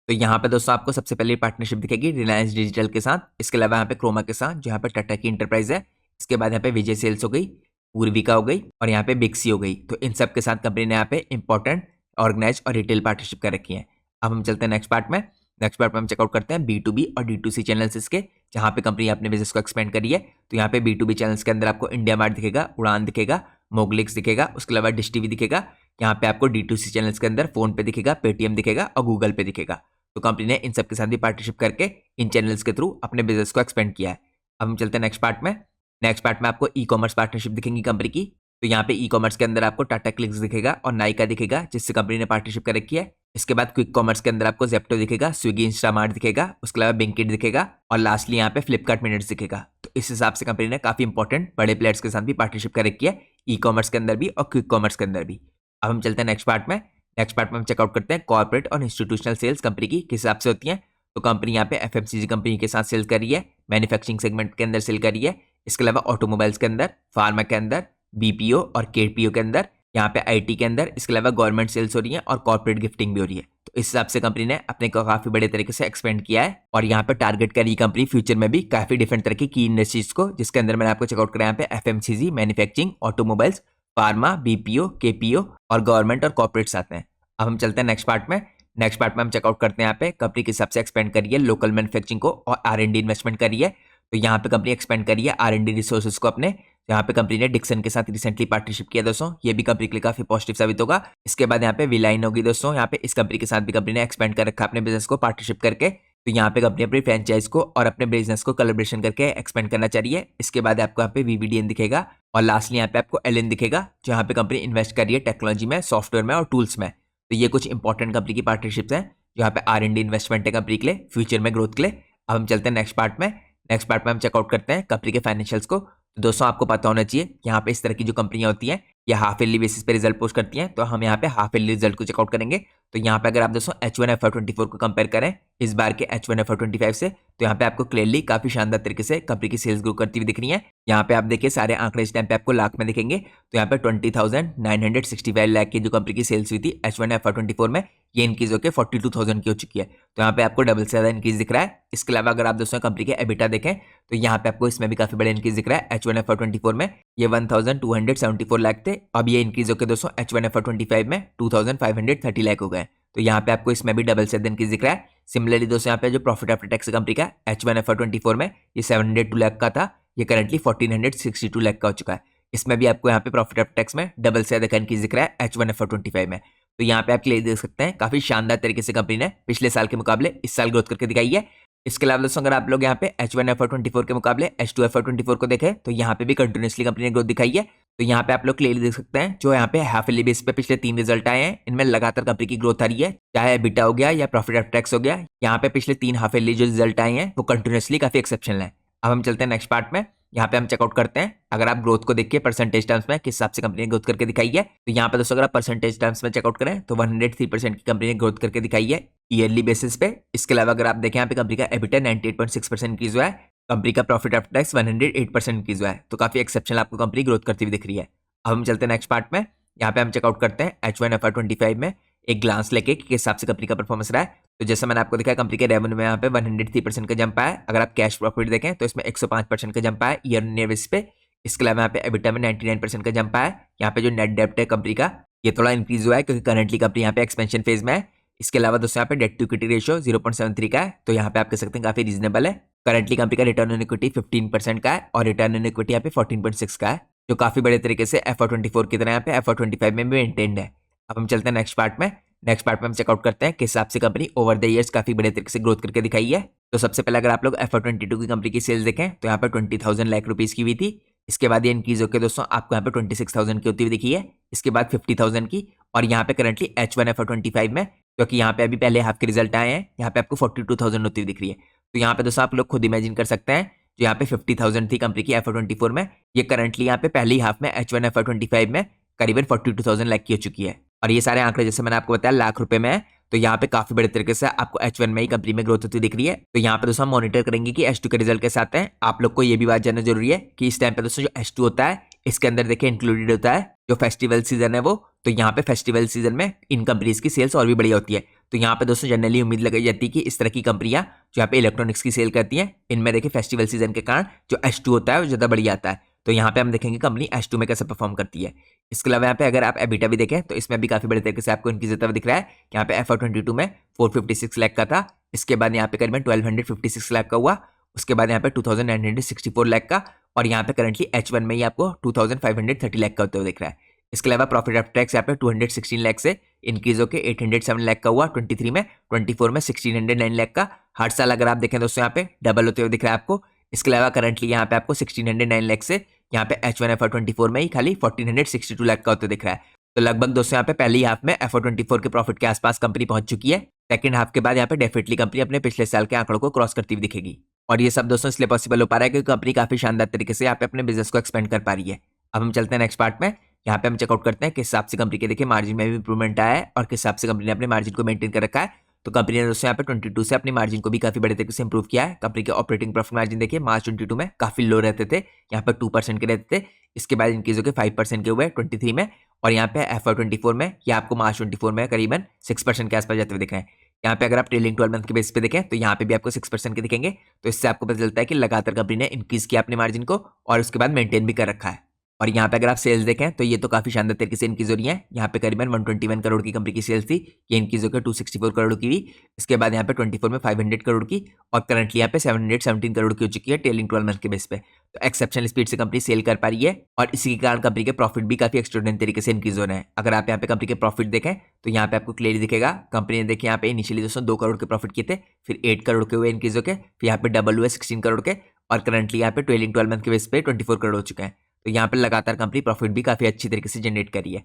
तो यहाँ पे दोस्तों आपको सबसे पहले पार्टनरशिप दिखेगी रिलायंस डिजिटल के साथ, इसके अलावा यहाँ पे क्रोमा के साथ जो यहाँ पे टाटा की इंटरप्राइज है, इसके बाद यहाँ पे विजय सेल्स हो गई, पूर्विका हो गई और यहाँ पे बिक्सी हो गई। तो इन सब के साथ कंपनी ने यहाँ पे इंपॉर्टेंट ऑर्गेनाइज और रिटेल पार्टनरशिप कर रखी है। अब हम चलते हैं नेक्स्ट पार्ट में। नेक्स्ट पार्ट में हम चेकआउट करते हैं B2B और D2C चैनल्स इसके, जहाँ पे कंपनी अपने बिजनेस को एक्सपेंड करी है। तो यहाँ पे B2B चैनल्स के अंदर आपको इंडिया मार्ट दिखेगा, उड़ान दिखेगा, मोगलिक्स दिखेगा, उसके अलावा डिश टीवी दिखेगा। यहाँ पे आपको D2C चैनल्स के अंदर फोन पे दिखेगा, पेटीएम दिखेगा और गूगल पे दिखेगा। तो कंपनी ने इन सब के साथ भी पार्टनरशिप करके इन चैनल्स के थ्रू अपने बिजनेस को एक्सपेंड किया है। अब हम चलते हैं नेक्स्ट पार्ट में। नेक्स्ट पार्ट में आपको ई कॉमर्स पार्टनरशिप दिखेंगी कंपनी की। तो यहाँ पे ई कॉमर्स के अंदर आपको टाटा क्लिक्स दिखेगा और नाइका दिखेगा, जिससे कंपनी ने पार्टनरशिप कर रखी है। इसके बाद क्विक कॉमर्स के अंदर आपको जेप्टो दिखेगा, स्विगी इंस्टामार्ट दिखेगा, उसके अलावा ब्लिंकिट दिखेगा और लास्टली यहाँ पे फ्लिपकार्ट मिनट्स दिखेगा। तो इस हिसाब से कंपनी ने काफी इंपॉर्टेंट बड़े प्लेयर्स के साथ भी पार्टनरशिप कर रखी है, ई कॉमर्स के अंदर भी और क्विक कॉमर्स के अंदर भी। अब हम चलते हैं नेक्स्ट पार्ट में। नेक्स्ट पार्ट में हम चेकआउट करते हैं कॉर्पोरेट और इंस्टीट्यूशनल सेल्स कंपनी की किस हिसाब से होती है। तो कंपनी यहाँ पे FMCG कंपनी के साथ सेल कर रही है, मैन्युफैक्चरिंग सेगमेंट के अंदर सेल कर रही है, इसके अलावा ऑटोमोबाइल्स के अंदर, फार्मा के अंदर, BPO और KPO के अंदर, यहाँ पे IT के अंदर, इसके अलावा गवर्नमेंट सेल्स हो रही है और कॉर्पोरेट गिफ्टिंग भी हो रही है। तो इस हिसाब से कंपनी ने अपने को काफी बड़े तरीके से एक्सपेंड किया है और यहाँ पे टारगेट कर रही कंपनी फ्यूचर में भी काफी डिफरेंट तरह की इंडस्ट्रीज को, जिसके अंदर मैंने आपको चेकआउट कराया यहाँ पे FMCG, manufacturing, automobiles, pharma, BPO, KPO और गवर्नमेंट और कॉर्पोरेट्स आते हैं। अब हम चलते हैं नेक्स्ट पार्ट में। नेक्स्ट पार्ट में हम चेकआउट करते हैं यहाँ पे कंपनी किस हिसाब से एक्सपेंड करी है लोकल मैन्युफैक्चरिंग को और R&D इन्वेस्टमेंट करी है। तो यहाँ पे कंपनी एक्सपेंड करी है R&D रिसोर्सेज को अपने। यहाँ पे कंपनी ने डिक्सन के साथ रिसेंटली पार्टनरशिप किया दोस्तों, ये भी कंपनी के लिए काफी पॉजिटिव साबित होगा। इसके बाद यहाँ पे विलाइन होगी दोस्तों, यहाँ पे इस कंपनी के साथ भी कंपनी ने एक्सपेंड कर रखा अपने बिजनेस को पार्टनरशिप करके। तो यहाँ पे कंपनी अपनी फ्रेंचाइज को और अपने बिजनेस को कोलैबोरेशन करके एक्सपेंड करना चाहिए। इसके बाद आपको यहाँ पे VVDN दिखेगा और लास्टली यहाँ पे आपको LN दिखेगा, जहाँ पे कंपनी इन्वेस्ट कर रही है टेक्नोलॉजी में, सॉफ्टवेयर में और टूल्स में। तो ये कुछ इंपॉर्टेंट कंपनी की पार्टनरशिप्स हैं, यहाँ पे R&D इन्वेस्टमेंट है कंपनी के लिए फ्यूचर में ग्रोथ के लिए। अब हम चलते हैं नेक्स्ट पार्ट में। नेक्स्ट पार्ट में हम चेकआउट करते हैं कंपनी के फाइनेंशियल्स को। तो दोस्तों आपको पता होना चाहिए यहाँ पे इस तरह की जो कंपनियां होती हैं ये हाफ ईयरली बेसिस पे रिजल्ट पोस्ट करती हैं। तो हम यहाँ पे हाफ ईयरली रिजल्ट को चेकआउट करेंगे। तो यहाँ पे अगर आप दोस्तों H1 FY24 को कंपेयर करें इस बार के H1 FY25 से, तो यहाँ पे आपको क्लियरली काफी शानदार तरीके से कंपनी की सेल्स ग्रो करती हुई दिख रही है। यहाँ पे आप देखिए सारे आंकड़े इस टाइम पे आपको लाख में दिखेंगे। तो यहाँ पे 20,965 लाख की जो कंपनी की सेल्स हुई थी H1 FY24 में, ये इंक्रीज होकर 42,000 की हो चुकी है। तो यहाँ पे आपको डबल से ज़्यादा इंक्रीज दिख रहा है। इसके अलावा अगर आप दोस्तों कंपनी के एबिटा देखें तो यहाँ पे आपको इसमें भी काफी बड़ा इंक्रीज दिख रहा है। H1FY24 में ये 1,274 लाख थे, अब ये इंक्रीज होकर दोस्तों H1FY25 में 2,530 लाख हो गए। तो यहाँ पे आपको इसमें भी डबल से इंक्रीज दिख रहा है। सिमिलरली दोस्तों यहाँ पे जो प्रॉफिट आफ्टर टैक्स कंपनी का H1FY24 में ये 702 लाख का था, ये करंटली 1,462 लाख का हो चुका है। इसमें भी आपको यहाँ पे प्रॉफिट आफ्टर टैक्स में डबल से ज्यादा इंक्रीज दिख रहा है H1FY25 में। तो यहाँ पे आप क्लियर देख सकते हैं काफी शानदार तरीके से कंपनी ने पिछले साल के मुकाबले इस साल ग्रोथ करके दिखाई है। इसके अलावा दोस्तों अगर आप लोग यहाँ पे H1FY24 के मुकाबले H2FY24 को देखें तो यहाँ पे भी कंटिन्यूसली कंपनी ने ग्रोथ दिखाई है। तो यहाँ पे आप लोग क्लियरली देख सकते हैं जो यहाँ पे हाफ ईयरली बेस पे पिछले 3 रिजल्ट आए हैं, इनमें लगातार कंपनी की ग्रोथ आ रही है, चाहे एबिटा हो गया या प्रॉफिट आफ्टर टैक्स हो गया। यहाँ पे पिछले 3 हाफ ईयरली जो रिजल्ट आए हैं वो कंटिन्यूसली काफी एक्सेप्शनल है। अब हम चलते हैं नेक्स्ट पार्ट में। यहाँ पे हम चेकआउट करते हैं अगर आप ग्रोथ को देखिए परसेंटेज टर्म्स में किस हिसाब से कंपनी ने ग्रोथ करके दिखाई है। तो यहाँ पे दोस्तों अगर आप परसेंटेज टर्म्स में चेकआउट करें तो 103% की कंपनी ने ग्रोथ करके दिखाई है ईयरली बेसिस पे। इसके अलावा अगर आप देखें यहाँ पे कंपनी का एबिटा 98.6% इंक्रीज हुआ है, कंपनी का प्रॉफिट आफ्टर टैक्स 108% इंक्रीज हुआ है। तो काफी एक्सेप्शनल आपको कंपनी ग्रोथ करती हुई दिख रही है। अब हम चलते हैं नेक्स्ट पार्ट में। यहाँ पे हम चेकआउट करते हैं H1FY25 में एक ग्लांस लेके किस हिसाब से कंपनी का परफॉर्मेंस रहा है। तो जैसा मैंने आपको दिखाया कंपनी के रेवेन्यू में यहाँ पे 103% का जंप आया है। अगर आप कैश प्रॉफिट देखें तो इसमें 105% का जंप आया ईयर ऑन ईयर बेसिस पे। इसके अलावा यहाँ पे एबिटा में 99% का जंप आया। यहाँ पे जो नेट डेब्ट है कंपनी का ये थोड़ा इंक्रीज हुआ है क्योंकि करंटली कंपनी यहाँ पे एक्सपेंशन फेज में है। इसके अलावा दोस्तों यहाँ पे डेट टू इक्विटी रेशियो 0.73 का है, तो यहाँ पे आप कह सकते हैं काफी रीजनेबल है। करंटली कंपनी का रिटर्न ऑन इक्विटी 15% का है और रिटर्न ऑन इक्विटी यहाँ पे 14.6 का है, जो काफी बड़े तरीके से FY24 की तरह यहाँ पे FY25 में भी मेंटेन्ड है। अब हम चलते हैं नेक्स्ट पार्ट में। नेक्स्ट पार्ट में हम चेकआउट करते हैं किस हिसाब से कंपनी ओवर द ईयर्स काफी बड़े तरीके से ग्रोथ करके दिखाई है। तो सबसे पहले अगर आप लोग FY22 की कंपनी की सेल्स देखें तो यहाँ पे 20,000 लाख रुपीज की हुई थी। इसके बाद ये इंक्रीज होकर दोस्तों आपको यहाँ पे 26,000 की होती हुई दिखी है। इसके बाद 50,000 की, और यहाँ पे करंटली H1FY25 में क्योंकि यहाँ पे अभी पहले हाफ के रिजल्ट आए हैं, यहाँ पे आपको 42,000 होती हुई दिख रही है। तो यहाँ पे दोस्तों आप लोग खुद इमेजिन कर सकते हैं जो यहाँ पे 50,000 थी कंपनी की FY24 में, ये करंटली यहाँ पे पहले ही हाफ में H1FY25 में करीबन 42,000 लाख की हो चुकी है। और ये सारे आंकड़े जैसे मैंने आपको बताया लाख रुपए में है, तो यहाँ पे काफी बड़े तरीके से आपको H1 में ही कंपनी में ग्रोथ होती दिख रही है। तो यहाँ पे दोस्तों हम मॉनिटर करेंगे कि H2 के रिजल्ट के साथ हैं। आप लोग को ये भी बात जानना जरूरी है कि इस टाइम पे दोस्तों जो H2 होता है इसके अंदर देखिए इंक्लूडेड होता है जो फेस्टिवल सीजन है वो। तो यहाँ पे फेस्टिवल सीजन में इन कंपनीज की सेल्स और भी बढ़िया होती है। तो यहाँ पे दोस्तों जनरली उम्मीद लगाई जाती है कि इस तरह की कंपनियां जो यहाँ पे इलेक्ट्रॉनिक्स की सेल करती हैं, इनमें देखिए फेस्टिवल सीजन के कारण जो H2 होता है वो ज्यादा बढ़िया आता है। तो यहाँ पे हम देखेंगे कंपनी H2 में कैसे परफॉर्म करती है। इसके अलावा यहाँ पे अगर आप एबिटा भी देखें तो इसमें भी काफी बड़े तरीके से आपको इंक्रीज होता हुआ दिख रहा है। यहाँ पे FY22 में 456 लाख का था, इसके बाद यहाँ पे करीबन 1256 लाख का हुआ, उसके बाद यहाँ पे 2964 लाख का, और यहाँ पे करंटली H1 में ही आपको 2530 लाख का होते हुए दिख रहा है। इसके अलावा प्रॉफिट आफ्टर टैक्स यहाँ पे 216 लाख से इंक्रीज होकर 807 लाख का हुआ 23 में, 24 में 1609 लाख का। हर साल अगर आप देखें दोस्तों यहाँ पे डबल होते हुए दिख रहा है आपको। इसके अलावा करंटली यहाँ पे आपको 1609 लाख से यहाँ पे H1FY24 में ही खाली 1462 लाख का होते दिख रहा है। तो लगभग दोस्तों यहाँ पे पहली हाफ में FY24 के प्रॉफिट के आसपास कंपनी पहुंच चुकी है। सेकंड हाफ के बाद यहाँ पे डेफिनेटली कंपनी अपने पिछले साल के आंकड़ों को क्रॉस करती हुई दिखेगी, और ये सब दोस्तों इसलिए पॉसिबल हो पा रहा है क्योंकि कंपनी काफी शानदार तरीके से यहाँ पे अपने बिजनेस को एक्सपेंड कर पा रही है। अब हम चलते हैं नेक्स्ट पार्ट में। यहाँ पे हम चेकआउट करते हैं किस हिसाब से कंपनी के देखिए मार्जिन में भी इंप्रूवमेंट आया है और किस हिसाब से कंपनी ने अपने मार्जिन को मेंटेन कर रखा है। तो कंपनी ने दोस्तों यहाँ पे 22 से अपनी मार्जिन को भी काफी बड़े तरीके से इंप्रूव किया है। कंपनी के ऑपरेटिंग प्रॉफिट मार्जिन देखिए मार्च 22 में काफी लो रहते थे, यहाँ पर 2% के रहते थे, इसके बाद इंक्रीज होकर 5% के हुए 23 में, और यहाँ पे FY24 में या आपको मार्च 24 में करीबन 6% के आसपास जाते हुए दिख रहे हैं। यहाँ पे अगर आप ट्रेलिंग 12 मंथ के बेस पे देखें तो यहाँ पे भी आपको 6% के दिखेंगे। तो इससे आपको पता चलता है कि लगातार कंपनी ने इंक्रीज किया अपने मार्जिन को और उसके बाद मेंटेन भी कर रखा है। और यहाँ पे अगर आप सेल्स देखें तो ये तो काफी शानदार तरीके से इंक्रीज हो रही है। यहाँ पे करीबन 121 करोड़ की कंपनी की सेल्स थी, ये इंक्रीज होकर 264 करोड़ की हुई। इसके बाद यहाँ पे 24 में 500 करोड़ की, और करंटली यहाँ पे 717 करोड़ की हो चुकी है ट्रेलिंग 12 मंथ के बेस पे। तो एक्सेप्शनल स्पीड से कंपनी सेल कर पा रही है, और इसी के कारण कंपनी के प्रॉफिट भी काफी एक्स्ट्राऑर्डिनरी तरीके से इंक्रीज हो रहे हैं। अगर आप यहाँ पे कंपनी के प्रॉफिट देखें तो यहाँ पे आपको क्लियरली दिखेगा कंपनी ने देखिए यहाँ पे इनिशियली दोस्तों 2 करोड़ के प्रॉफिट किए थे, फिर 8 करोड़ के हुए इंक्रीज होकर, फिर यहाँ पे डबल हुए 16 करोड़ के, और करंटली यहाँ पे ट्रेलिंग 12 मंथ के बेस पे 24 करोड़ हो चुके हैं। तो यहाँ पे लगातार कंपनी प्रॉफिट भी काफी अच्छी तरीके से जनरेट करी है।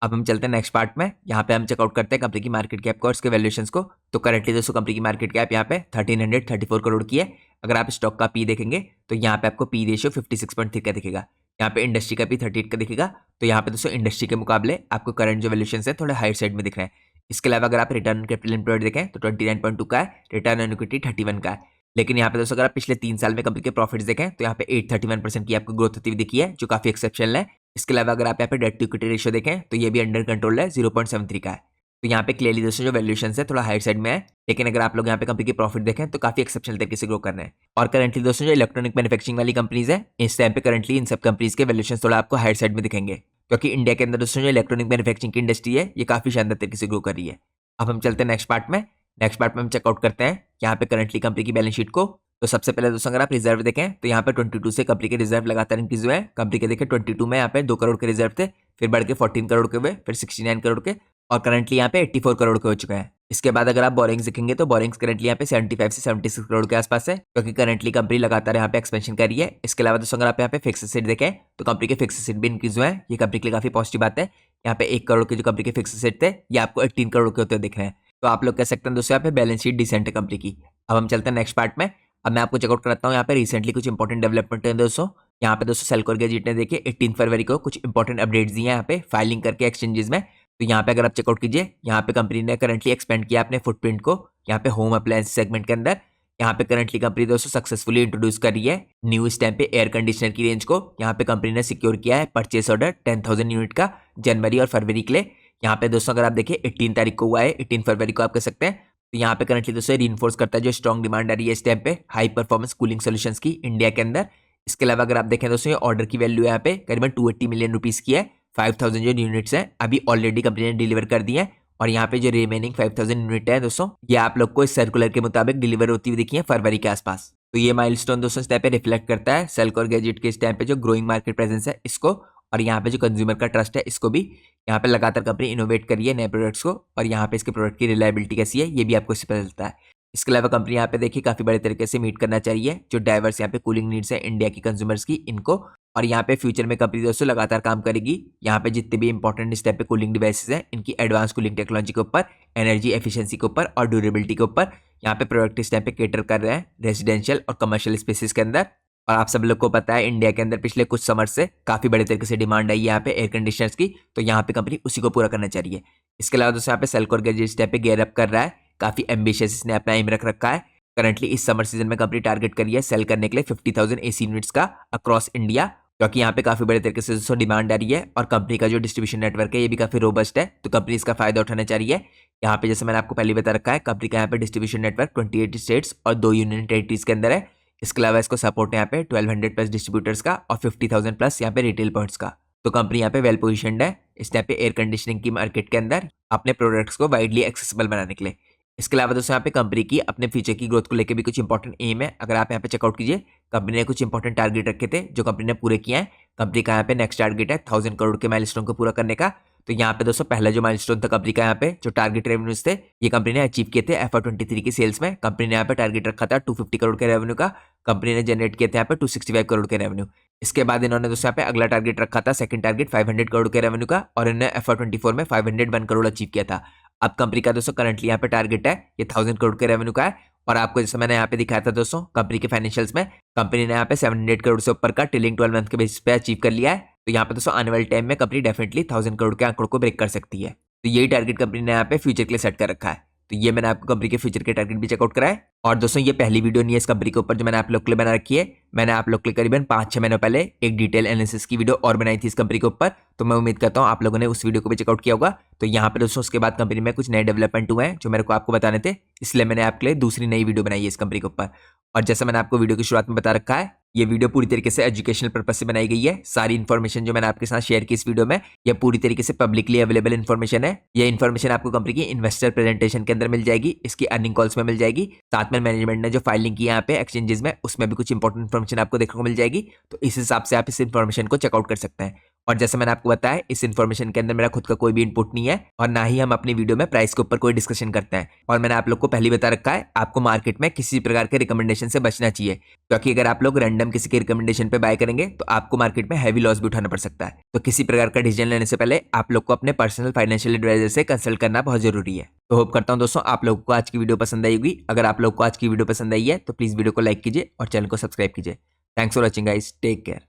अब हम चलते हैं नेक्स्ट पार्ट में। यहाँ पे हम चेकआउट करते हैं कंपनी की मार्केट कैप को और उसके वैल्यूएशंस को। तो करंटली दोस्तों कंपनी की मार्केट कैप यहाँ पे 1334 करोड़ की है। अगर आप स्टॉक का पी देखेंगे तो यहाँ पे आपको पी रेशियो 56.3 का दिखेगा। यहाँ पे इंडस्ट्री का पी 38 का दिखेगा। तो यहाँ पे दोस्तों इंडस्ट्री के मुकाबले आपको करंट जो वैल्यूएशंस है थोड़े हायर साइड में दिख रहे हैं। इसके अलावा अगर आप रिटर्न ऑन कैपिटल एम्प्लॉयड देखें तो 29.2 का है, रिटर्न ऑन इक्विटी 31 का है। लेकिन यहाँ पे दोस्तों अगर आप पिछले 3 साल में कंपनी के प्रॉफिट्स देखें तो यहाँ पे 831% की आपको ग्रोथ होती हुई दिखी है, जो काफी एक्सेप्शनल है। इसके अलावा अगर आप यहाँ पे डेट टू इक्विटी रेशियो देखें तो ये भी अंडर कंट्रोल है, 0.73 का है। तो यहाँ पे क्लियरली दोस्तों जो वैल्यूएशन है थोड़ा हाई साइड में है, लेकिन अगर आप लोग यहाँ पे कंपनी की प्रॉफिट देखें तो काफी एक्सेप्शनल तरीके से ग्रो कर रहे हैं। और करंटली दोस्तों जो इलेक्ट्रॉनिक मैन्युफैक्चरिंग वाली कंपनीज है, इस टाइम पे करंटली इन सब कंपनीज के वैल्यूएशन थोड़ा आपको हाई साइड में दिखेंगे, क्योंकि इंडिया के अंदर दोस्तों जो इलेक्ट्रॉनिक मैन्युफैक्चरिंग की इंडस्ट्री है ये काफी शानदार तरीके से ग्रो कर रही है। अब हम चलते हैं नेक्स्ट पार्ट में। नेक्स्ट पार्ट में हम चेकआउट करते हैं यहाँ पे करंटली कंपनी की बैलेंस शीट को। तो सबसे पहले दोस्तों अगर आप रिजर्व देखें तो यहाँ पे 22 से कंपनी के रिजर्व लगातार इंक्रीज हुए हैं। कंपनी के देखें 22 में यहाँ पे 2 करोड़ के रिजर्व थे, फिर बढ़ के 14 करोड़ के हुए, फिर 69 करोड़ के, और करंटली यहाँ पे 84 करोड़ के हो चुके हैं। इसके बाद अगर आप बोरिंग्स देखेंगे तो बोरिंग्स करंटली यहाँ पे 75 से 76 करोड़ के आसपास है, क्योंकि करंटली कंपनी लगातार यहाँ पे एक्सपेंशन कर रही है। इसके अलावा दोस्तों अगर आप यहाँ पे फिक्स एसेट देखें तो कंपनी के फिक्स एसेट भी इंक्रीज हुए हैं। ये कंपनी के लिए काफी पॉजिटिव बात है। यहाँ पे 1 करोड़ के जो कंपनी के फिक्स एसेट थे ये आपको 18 करोड़ के होते दिख रहे हैं। तो आप लोग कह सकते हैं दोस्तों यहाँ पे बैलेंस शीट डिसेंट है कंपनी की। अब हम चलते हैं नेक्स्ट पार्ट में। अब मैं आपको चेकआउट कराता हूँ यहाँ पे रिसेंटली कुछ इंपॉर्टेंट डेवलपमेंट है दोस्तों। यहाँ पे दोस्तों सेल्कोर गैजेट ने देखिए 18 फरवरी को कुछ इंपॉर्टेंट अपडेट्स दिए हैं यहाँ पे फाइलिंग करके एक्सचेंजेस में। तो यहाँ पे अगर आप चेकआउट कीजिए, यहाँ पे कंपनी ने करंटली एक्सपेंड किया अपने फुटप्रिंट को यहाँ पे होम अप्लायंस सेगमेंट के अंदर। यहाँ पे करंटली कंपनी दोस्तों सक्सेसफुली इंट्रोड्यूस कर रही है न्यू इस टाइम पे एयर कंडीशनर की रेंज को। यहाँ पे कंपनी ने सिक्योर किया है परचेस ऑर्डर 10,000 यूनिट का जनवरी और फरवरी के लिए। यहाँ पे दोस्तों अगर आप देखिए 18 तारीख को हुआ है, 18 फरवरी को आप कह सकते हैं। तो यहाँ पे करंटली दोस्तों रीइंफोर्स करता है जो स्ट्रॉन्ग डिमांड आ रही है इस टाइम पे हाई परफॉर्मेंस कूलिंग सोल्यूशंस की इंडिया के अंदर। इसके अलावा अगर आप देखें दोस्तों ये ऑर्डर की वैल्यू यहाँ पे करीबन 280 मिलियन रुपीस की है। 5,000 जो यूनिट्स हैं अभी ऑलरेडी कंपनी ने डिलीवर कर दी है, और यहाँ पे जो रिमेनिंग 5,000 यूनिट है दोस्तों ये आप लोग को इस सर्कुलर के मुताबिक डिलीवर होती हुई दिखी है फरवरी के आसपास। तो ये माइलस्टोन दोस्तों इस टाइम पे रिफ्लेक्ट करता है सेल्कोर गैजेट के इस टाइम पे जो ग्रोइंग मार्केट प्रेजेंस है इसको, और यहाँ पे जो कंज्यूमर का ट्रस्ट है इसको भी। यहाँ पे लगातार कंपनी इनोवेट कर रही है नए प्रोडक्ट्स को, और यहाँ पे इसके प्रोडक्ट की रिलायबिलिटी कैसी है ये भी आपको इससे पता चलता है। इसके अलावा कंपनी यहाँ पे देखिए काफी बड़े तरीके से मीट करना चाहिए जो डाइवर्स यहाँ पे कूलिंग नीड्स है इंडिया की कंज्यूमर्स की इनको। और यहाँ पे फ्यूचर में कंपनी दोस्तों लगातार काम करेगी यहाँ पे जितने भी इंपॉर्टेंट इस टाइप पे कूलिंग डिवाइसेस हैं इनकी एडवांस कूलिंग टेक्नोलॉजी के ऊपर, एनर्जी एफिशिएंसी के ऊपर और ड्यूरेबिलिटी के ऊपर। यहाँ पे प्रोडक्ट इस टाइप पे केटर कर रहे हैं रेजिडेंशियल और कमर्शियल स्पेसिस के अंदर। और आप सब लोग को पता है इंडिया के अंदर पिछले कुछ समर से काफी बड़े तरीके से डिमांड आई है यहाँ पे एयर कंडीशनर्स की, तो यहाँ पे कंपनी उसी को पूरा करना चाह रही है। इसके अलावा दोस्तों यहाँ पे सेल्कोर गैजेट इस टाइप पे गेयर अप कर रहा है, काफी एम्बिशियस इसने अपना एम रख रखा है। करंटली इस समर सीजन में कंपनी टारगेट करी है सेल करने के लिए 50,000 एसी यूनिट्स का अक्रॉस इंडिया, क्योंकि यहाँ पे काफी बड़े तरीके से दोस्तों डिमांड आ रही है और कंपनी का जो डिस्ट्रीब्यूशन नेटवर्क है ये भी काफी रोबस्ट है, तो कंपनी इसका फायदा उठाना चाह रही है। यहाँ पे जैसे मैंने आपको पहले बता रखा है कंपनी का यहाँ पे डिस्ट्रीब्यूशन नेटवर्क 28 स्टेट्स और 2 यूनियन टेरिटरीज के अंदर है। इसके अलावा इसको सपोर्ट यहाँ पे 1200 प्लस डिस्ट्रीब्यूटर्स का और 50,000 प्लस यहाँ पे रिटेल पॉइंट्स का। तो कंपनी यहाँ पे वेल पोजिशनड है इस टाइप पे एयर कंडीशनिंग की मार्केट के अंदर अपने प्रोडक्ट्स को वाइडली एक्सेसिबल बनाने के लिए। इसके अलावा दोस्तों यहाँ पे कंपनी की अपने फ्यूचर की ग्रोथ को लेकर भी कुछ इंपॉर्टेंट एम है। अगर आप यहाँ पे चेकआउट कीजिए कंपनी ने कुछ इंपॉर्टेंट टारगेट रखे थे जो कंपनी ने पूरे किए हैं। कंपनी का यहाँ पे नेक्स्ट टारगेट है 1000 करोड़ के माइलस्टोन को पूरा करने का। तो यहाँ पे दोस्तों पहला जो माइलस्टोन था कंपनी का यहाँ पे जो टारगेट रेवेन्यूज थे ये कंपनी ने अचीव किए थे FY23 की सेल्स में। कंपनी ने यहाँ पे टारगेट रखा था 250 करोड़ के रेवेन्यू का, कंपनी ने जनरेट किए थे यहाँ पे 265 करोड़ के रेवेन्यू। इसके बाद इन्होंने दोस्तों यहाँ पे अगला टारगेट रखा था सेकंड टारगेट 500 करोड़ के रेवेन्यू का, और इन्होंने FY24 में 501 करोड़ अचीव किया था। अब कंपनी का दोस्तों करंटली यहाँ पे टारगेट है ये 1000 करोड़ के रेवेन्यू का है। और आपको जैसे मैंने यहाँ पे दिखाया था दोस्तों कंपनी के फाइनेंशियल्स में कंपनी ने यहाँ पे 700 करोड़ से ऊपर का ट्रेलिंग 12 मंथ के बेसिस पे अचीव कर लिया है। तो यहाँ पे दोस्तों आने वाले टाइम में कंपनी डेफिनेटली 1000 करोड़ के आंकड़ों को ब्रेक कर सकती है। तो यही टारगेट कंपनी ने यहाँ पे फ्यूचर के लिए सेट कर रखा है। तो ये मैंने आपको कंपनी के फ्यूचर के टारगेट भी चेकआउट कराए। और दोस्तों ये पहली वीडियो नहीं है इस कंपनी के ऊपर जो मैंने आप लोग के लिए बना रखी है। मैंने आप लोग के लिए करीबन 5-6 महीनों पहले एक डिटेल एनालिसिस की वीडियो और बनाई थी इस कंपनी के ऊपर, तो मैं उम्मीद करता हूँ आप लोगों ने उस वीडियो को भी चेकआउट किया होगा। तो यहाँ पे दोस्तों उसके बाद कंपनी में कुछ नए डेवलपमेंट हुए हैं जो मेरे को आपको बताने थे, इसलिए मैंने आपके लिए दूसरी नई वीडियो बनाई है इस कंपनी के ऊपर। और जैसा मैंने आपको वीडियो की शुरुआत में बता रखा है ये वीडियो पूरी तरीके से एजुकेशनल पर्पस से बनाई गई है। सारी इन्फॉर्मेशन जो मैंने आपके साथ शेयर की इस वीडियो में ये पूरी तरीके से पब्लिकली अवेलेबल इन्फॉर्मेशन है। ये इन्फॉर्मेशन आपको कंपनी की इन्वेस्टर प्रेजेंटेशन के अंदर मिल जाएगी, इसकी अर्निंग कॉल्स में मिल जाएगी, साथ में मैनेजमेंट ने जो फाइलिंग की यहाँ पे एक्सचेंजेस में उसमें भी कुछ इंपॉर्टेंट इन्फॉर्मेशन आपको देखने को मिल जाएगी। तो इस हिसाब से आप इस इन्फॉर्मेशन को चेकआउट कर सकते हैं। और जैसे मैंने आपको बताया इस इन्फॉर्मेशन के अंदर मेरा खुद का कोई भी इनपुट नहीं है और ना ही हम अपनी वीडियो में प्राइस के ऊपर कोई डिस्कशन करते हैं। और मैंने आप लोग को पहले बता रखा है आपको मार्केट में किसी प्रकार के रिकमेंडेशन से बचना चाहिए, क्योंकि अगर आप लोग रैंडम किसी के रिकमेंडेशन पे बाय करेंगे तो आपको मार्केट में हैवी लॉस भी उठाना पड़ सकता है। तो किसी प्रकार का डिसीजन लेने से पहले आप लोग को अपने पर्सनल फाइनेंशियल एडवाइजर से कंसल्ट करना बहुत जरूरी है। तो होप करता हूं दोस्तों आप लोगों को आज की वीडियो पसंद आई होगी। अगर आप लोग को आज की वीडियो पसंद आई है तो प्लीज वीडियो को लाइक कीजिए और चैनल को सब्सक्राइब कीजिए। Thanks for watching guys, take care.